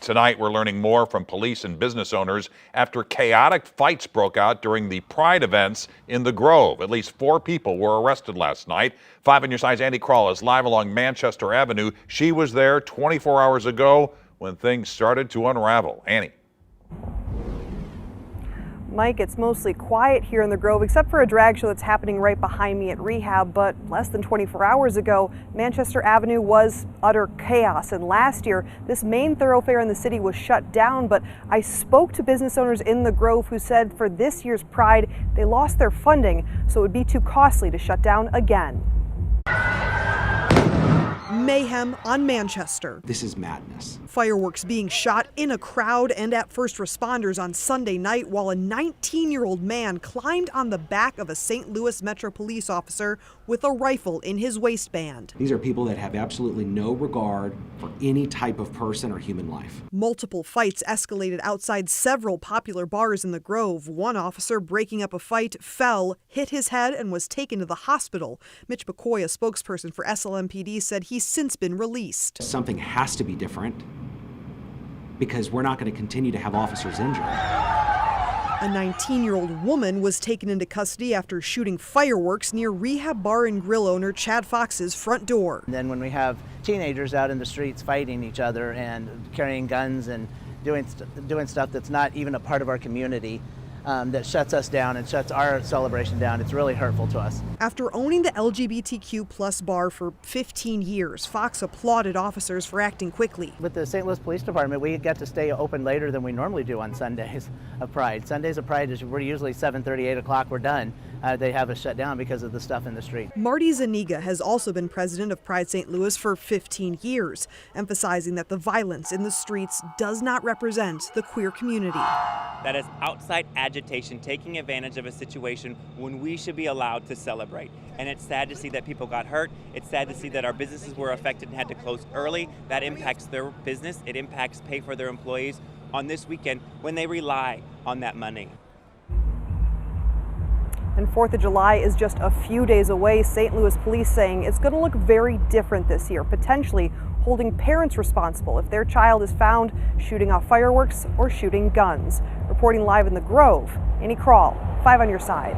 Tonight, we're learning more from police and business owners after chaotic fights broke out during the Pride events in the Grove. At least 4 people were arrested last night. 5 on your side's Andy Kroll is live along Manchester Avenue. She was there 24 hours ago when things started to unravel. Annie. Mike, it's mostly quiet here in the Grove, except for a drag show that's happening right behind me at Rehab. But less than 24 hours ago, Manchester Avenue was utter chaos. And last year, this main thoroughfare in the city was shut down. But I spoke to business owners in the Grove who said for this year's Pride, they lost their funding, so it would be too costly to shut down again. Mayhem on Manchester. This is madness. Fireworks being shot in a crowd and at first responders on Sunday night while a 19-year-old man climbed on the back of a St. Louis Metro police officer with a rifle in his waistband. These are people that have absolutely no regard for any type of person or human life. Multiple fights escalated outside several popular bars in the Grove. One officer breaking up a fight fell, hit his head, and was taken to the hospital. Mitch McCoy, a spokesperson for SLMPD, said he's since been released. Something has to be different because we're not going to continue to have officers injured. A 19-year-old woman was taken into custody after shooting fireworks near Rehab Bar and Grill owner Chad Fox's front door. And then when we have teenagers out in the streets fighting each other and carrying guns and doing stuff that's not even a part of our community, that shuts us down and shuts our celebration down, it's really hurtful to us. After owning the LGBTQ plus bar for 15 years, Fox applauded officers for acting quickly. With the St. Louis Police Department, we get to stay open later than we normally do on Sundays of Pride. Sundays of Pride is we're usually 7:30, 8 o'clock, we're done. They have us shut down because of the stuff in the street. Marty Zaniga has also been president of Pride St. Louis for 15 years, emphasizing that the violence in the streets does not represent the queer community. That is outside agitation, taking advantage of a situation when we should be allowed to celebrate. And it's sad to see that people got hurt. It's sad to see that our businesses were affected and had to close early. That impacts their business. It impacts pay for their employees on this weekend when they rely on that money. And 4th of July is just a few days away. St. Louis police saying it's going to look very different this year, potentially holding parents responsible if their child is found shooting off fireworks or shooting guns. Reporting live in the Grove, Annie Kroll, 5 on your side.